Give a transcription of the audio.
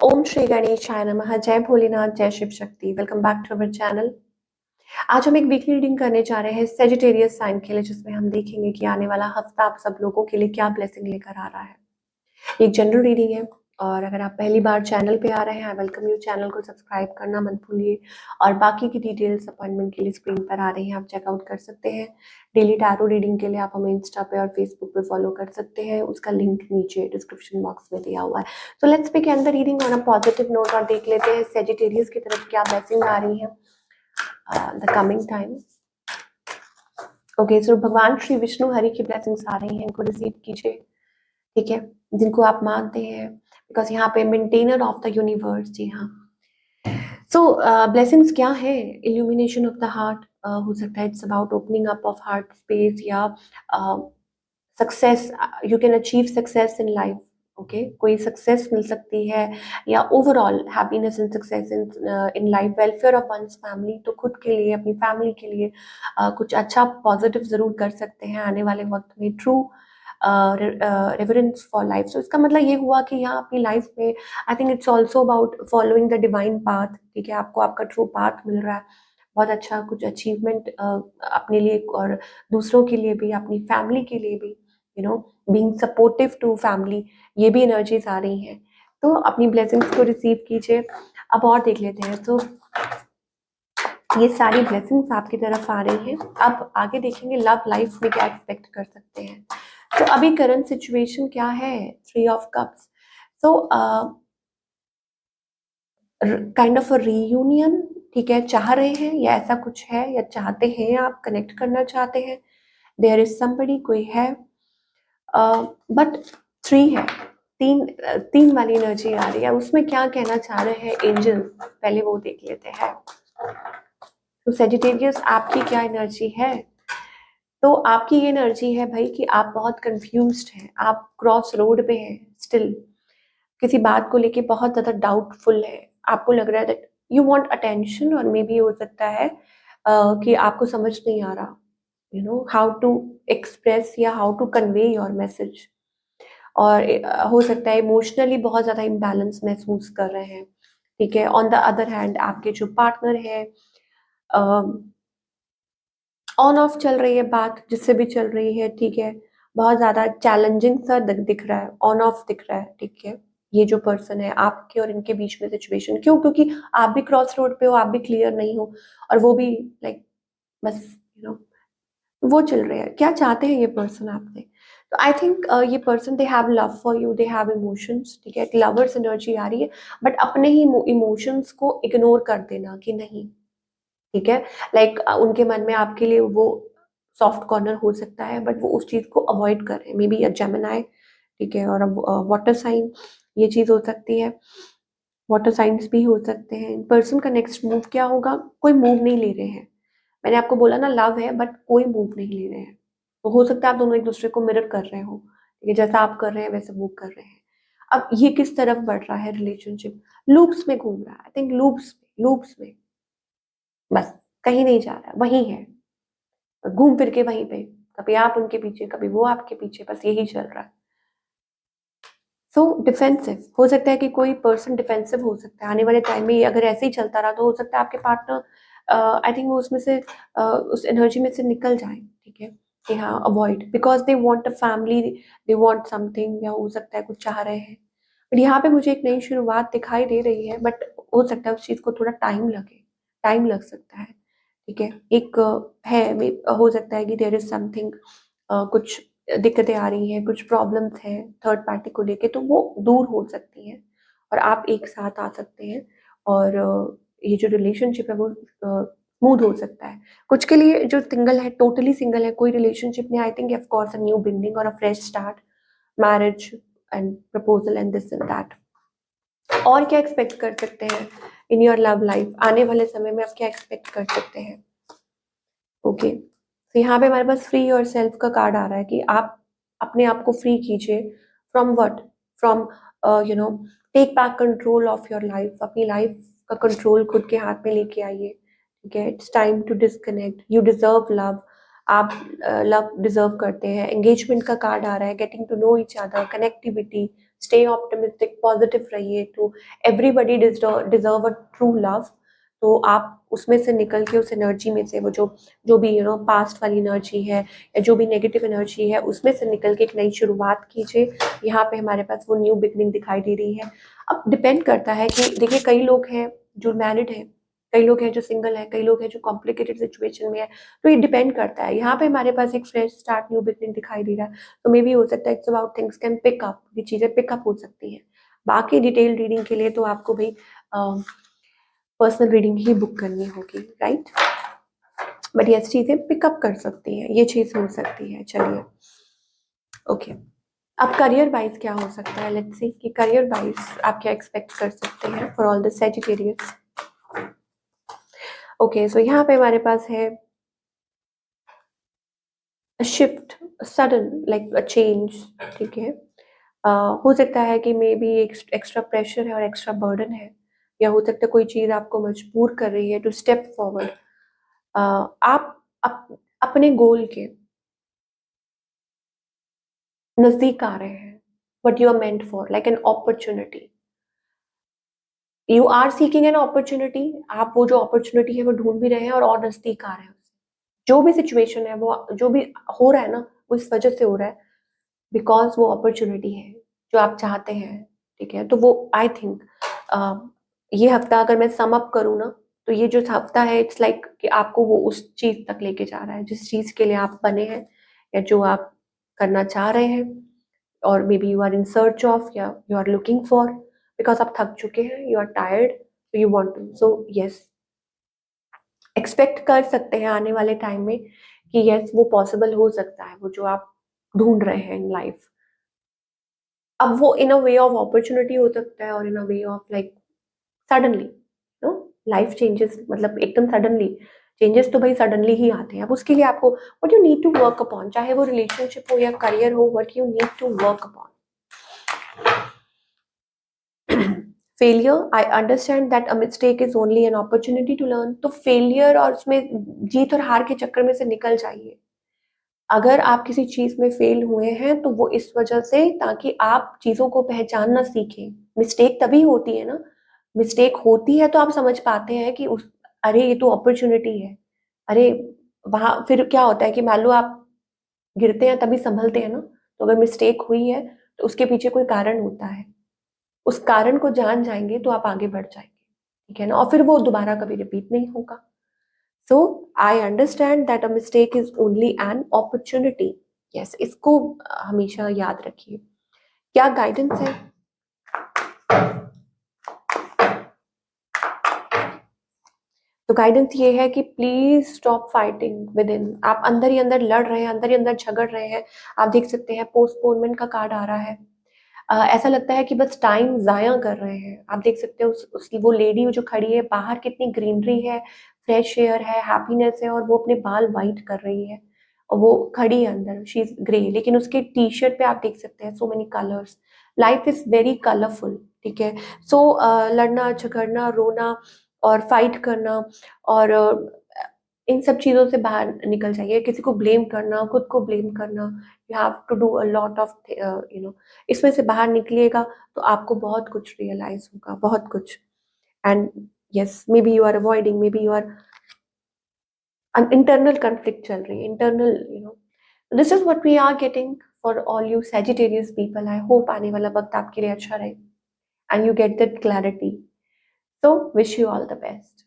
ओम श्री गणेशाय नमः। जय भोलेनाथ, जय Shiv Shakti. Welcome back to our channel. आज हम एक वीकली रीडिंग करने जा रहे हैं सेजिटेरियस साइन के लिए, जिसमें हम देखेंगे कि आने वाला हफ्ता आप सब लोगों के लिए क्या ब्लेसिंग लेकर आ रहा है। एक जनरल रीडिंग है और अगर आप पहली बार चैनल पे आ रहे हैं, आई वेलकम यू। चैनल को सब्सक्राइब करना मत भूलिए और बाकी की डिटेल्स अपॉइंटमेंट के लिए स्क्रीन पर आ रही हैं, आप चेकआउट कर सकते हैं। डेली टैरो रीडिंग के लिए आप हमें इंस्टा पे और फेसबुक पे फॉलो कर सकते हैं, उसका लिंक नीचे डिस्क्रिप्शन बॉक्स में दिया हुआ है। तो let's begin the reading on a positive note और देख लेते हैं सेजिटेरियस की तरफ क्या ब्लेसिंग आ रही है द कमिंग टाइम। ओके, सो भगवान श्री विष्णु हरि की ब्लेसिंग्स आ रही हैं, इनको रिसीव कीजिए, ठीक है, जिनको आप मानते हैं, बिकॉज यहाँ पे मेंटेनर ऑफ द यूनिवर्स। जी हाँ, सो ब्लेसिंग्स क्या है? इल्यूमिनेशन ऑफ द हार्ट हो सकता है, it's about opening up of heart space या success. You can achieve success in life. Okay, कोई सक्सेस मिल सकती है या overall happiness and success in life, welfare of one's family. तो खुद के लिए, अपनी फैमिली के लिए कुछ अच्छा पॉजिटिव जरूर कर सकते हैं आने वाले वक्त में। True reverence for life. So इसका मतलब ये हुआ कि यहाँ अपनी लाइफ में I think it's also about following the divine path. ठीक है, आपको आपका ट्रू पाथ मिल रहा है, बहुत अच्छा कुछ अचीवमेंट अपने लिए और दूसरों के लिए भी, अपनी फैमिली के लिए भी, you know, being supportive to family, ये भी एनर्जीज आ रही हैं। तो अपनी ब्लेसिंग्स को रिसीव कीजिए। अब और देख लेते हैं, तो ये सारी ब्लेसिंग्स आपकी तरफ आ रही हैं। अब आगे देखेंगे लव लाइफ में क्या एक्सपेक्ट कर सकते हैं। तो अभी करंट सिचुएशन क्या है? 3 of cups. So kind of a reunion, ठीक है, चाह रहे हैं या ऐसा कुछ है, या चाहते हैं, आप कनेक्ट करना चाहते हैं। देयर इज समबडी, कोई है, बट 3 है, तीन वाली एनर्जी आ रही है। उसमें क्या कहना चाह रहे हैं एंजल, पहले वो देख लेते हैं। तो सेजिटेरियस, आपकी क्या एनर्जी है? तो आपकी ये एनर्जी है भाई कि आप बहुत कंफ्यूज्ड हैं, आप क्रॉस रोड पे हैं स्टिल, किसी बात को लेके बहुत ज्यादा डाउटफुल है। आपको लग रहा है दैट यू वांट अटेंशन, और मे बी हो सकता है कि आपको समझ नहीं आ रहा, you know, how to express या how to convey your message. और हो सकता है इमोशनली बहुत ज्यादा इम्बैलेंस महसूस कर रहे हैं। ठीक है, ऑन द अदर हैंड आपके जो पार्टनर है, ऑन ऑफ चल रही है बात, जिससे भी चल रही है, ठीक है, बहुत ज्यादा चैलेंजिंग सा दिख रहा है, ऑन ऑफ दिख रहा है। ठीक है, ये जो पर्सन है आपके और इनके बीच में सिचुएशन, क्यों? क्योंकि आप भी क्रॉस रोड पे हो, आप भी क्लियर नहीं हो, और वो भी लाइक बस, यू नो, वो चल रहे हैं। क्या चाहते हैं ये पर्सन आपसे? तो आई थिंक ये person, they have love for you, they have emotions. ठीक है, लवर्स एनर्जी आ रही है, बट अपने ही इमोशंस को इग्नोर कर देना कि नहीं, ठीक है, लाइक उनके मन में आपके लिए वो सॉफ्ट कॉर्नर हो सकता है, बट वो उस चीज को अवॉइड कर रहे हैं। मे बी अ जेमिनाई, ठीक है, और वाटर साइन, ये चीज हो सकती है। वाटर साइंस भी हो सकते हैं। पर्सन का नेक्स्ट मूव क्या होगा? कोई मूव नहीं ले रहे हैं। मैंने आपको बोला ना, लव है बट कोई मूव नहीं ले रहे हैं। तो हो सकता है आप दोनों एक दूसरे को मिरर कर रहे हो, ठीक है, जैसा आप कर रहे हैं वैसे वो कर रहे हैं। अब ये किस तरफ बढ़ रहा है रिलेशनशिप? लूप्स में घूम रहा है, आई थिंक लूप्स में, बस कहीं नहीं जा रहा है, वही है, घूम फिर के वहीं पे, कभी आप उनके पीछे, कभी वो आपके पीछे, बस यही चल रहा है। सो डिफेंसिव हो सकता है कि कोई पर्सन डिफेंसिव हो सकता है आने वाले टाइम में। अगर ऐसे ही चलता रहा तो हो सकता है आपके पार्टनर, आई थिंक वो उसमें से उस एनर्जी में से निकल जाए। ठीक है, कि हाँ, avoid, because they want a family, they want something, या हो सकता है कुछ चाह रहे हैं। बट यहाँ पे मुझे एक नई शुरुआत दिखाई दे रही है, बट हो सकता है उस चीज को थोड़ा टाइम लग सकता है। ठीक है, एक हो सकता है कि देयर इज समथिंग, कुछ दिक्कतें आ रही हैं, कुछ प्रॉब्लम्स हैं थर्ड पार्टी को लेके, तो वो दूर हो सकती हैं और आप एक साथ आ सकते हैं, और ये जो रिलेशनशिप है वो स्मूथ हो सकता है। कुछ के लिए जो सिंगल है, टोटली सिंगल है, कोई रिलेशनशिप नहीं, I think of course a new beginning और a fresh start, marriage and proposal and this and that. और क्या एक्सपेक्ट कर सकते हैं इन योर लव लाइफ? आने वाले समय में आप क्या एक्सपेक्ट कर सकते हैं? ओके, तो यहाँ पे हमारे पास फ्री योर सेल्फ का कार्ड आ रहा है कि आप अपने आप को फ्री कीजिए। From what? From, you know, take back control of your life. अपनी लाइफ का कंट्रोल खुद के हाथ में लेके आइए। ठीक है, it's time to disconnect, you deserve love. आप लव डिजर्व करते हैं। एंगेजमेंट का कार्ड आ रहा है, getting to know each other, connectivity, stay optimistic, positive रहिए। तो everybody deserve a true love. तो आप उसमें से निकल के, उस एनर्जी में से, वो जो जो भी पास्ट वाली एनर्जी है या जो भी नेगेटिव एनर्जी है, उसमें से निकल के एक नई शुरुआत कीजिए। यहाँ पे हमारे पास वो न्यू बिगनिंग दिखाई दे रही है। अब डिपेंड करता है कि देखिए, कई लोग हैं जो मैरिड हैं, कई लोग हैं जो सिंगल है, कई लोग हैं जो कॉम्प्लिकेटेड सिचुएशन में है। तो ये डिपेंड करता है। यहाँ पे हमारे पास एक फ्रेश स्टार्ट, न्यू बिगनिंग दिखाई दे रहा है। तो मे भी हो सकता है it's about things can pick up, ये चीजें पिकअप हो सकती हैं। बाकी डिटेल रीडिंग के लिए तो आपको भाई पर्सनल रीडिंग ही बुक करनी होगी, राइट। बट ये चीजें पिकअप कर सकती हैं, ये चीज हो सकती है। चलिए, ओके। अब करियर वाइज क्या हो सकता है, लेट्स सी कि करियर वाइज आप क्या एक्सपेक्ट कर सकते हैं for all the Sagittarius. Okay, so यहाँ पे हमारे पास है shift, sudden, like a change, ठीक है। हो सकता है कि मे बी एक्स्ट्रा प्रेशर है और एक्स्ट्रा बर्डन है, या हो सकता है कोई चीज आपको मजबूर कर रही है टू स्टेप फॉरवर्ड। आप अपने गोल के नजदीक आ रहे हैं, what you are meant for, like an opportunity. You are seeking an opportunity, आप वो जो अपॉर्चुनिटी है वो ढूंढ भी रहे हैं और नजदीक आ रहे हैं। जो भी सिचुएशन है, वो जो भी हो रहा है ना, वो इस वजह से हो रहा है बिकॉज वो अपॉर्चुनिटी है जो आप चाहते हैं, ठीक है। तो वो आई थिंक ये हफ्ता अगर मैं सम अप करूँ ना, तो ये जो हफ्ता है इट्स लाइक कि आपको वो उस चीज तक लेके जा रहा है जिस चीज के लिए आप बने हैं, या जो आप करना चाह रहे हैं, और maybe you are in search of, या you are looking for, because आप थक चुके हैं, you are tired, so you want to. So yes, expect कर सकते हैं आने वाले टाइम में कि यस, वो पॉसिबल हो सकता है, वो जो आप ढूंढ रहे हैं इन लाइफ। अब वो इन अ वे ऑफ अपॉर्चुनिटी हो सकता है, और in a way of like suddenly, no, life changes, मतलब एकदम सडनली चेंजेस तो भाई सडनली ही आते हैं। अब उसके लिए आपको what you need to work upon, चाहे वो रिलेशनशिप हो या करियर हो, what you need to work upon. Failure, I understand that a mistake is only an opportunity to learn. तो फेलियर और उसमें जीत और हार के चक्कर में से निकल जाइए। अगर आप किसी चीज में फेल हुए हैं तो वो इस वजह से, ताकि आप चीजों को पहचानना सीखें। मिस्टेक तभी होती है ना, मिस्टेक होती है तो आप समझ पाते हैं कि उस, अरे ये तो अपॉर्चुनिटी है। अरे वहां फिर क्या होता है कि मान लो आप गिरते हैं तभी संभलते हैं ना। तो अगर मिस्टेक हुई है तो उसके पीछे कोई कारण होता है, उस कारण को जान जाएंगे तो आप आगे बढ़ जाएंगे, ठीक है ना। और फिर वो दोबारा कभी रिपीट नहीं होगा। So I understand that a mistake is only an opportunity. Yes, इसको हमेशा याद रखिए। क्या गाइडेंस है? तो गाइडेंस ये है कि please stop fighting with in. आप अंदर ही अंदर लड़ रहे हैं, अंदर ही अंदर झगड़ रहे हैं। आप देख सकते हैं पोस्टपोनमेंट का कार्ड आ रहा है। ऐसा लगता है कि बस टाइम जाया कर रहे हैं। आप देख सकते हैं उसकी वो लेडी जो खड़ी है बाहर, कितनी ग्रीनरी है, फ्रेश एयर है, हैप्पीनेस है, और वो अपने बाल वाइट कर रही है, और वो खड़ी है अंदर, शी इज ग्रे, लेकिन उसके टी शर्ट पे आप देख सकते हैं so many colours. Life is very colourful, ठीक है। सो लड़ना झगड़ना, रोना और फाइट करना, और इन सब चीजों से बाहर निकल जाइए। किसी को ब्लेम करना, खुद को ब्लेम करना, you have to do a lot of इसमें से बाहर निकलिएगा तो आपको बहुत कुछ रियलाइज होगा, बहुत कुछ। And yes, maybe you are avoiding, maybe you are internal conflict चल रही है, internal, this is what we are getting for all you Sagittarius people. I hope आने वाला वक्त आपके लिए अच्छा रहे and you get that clarity. So wish you all the best.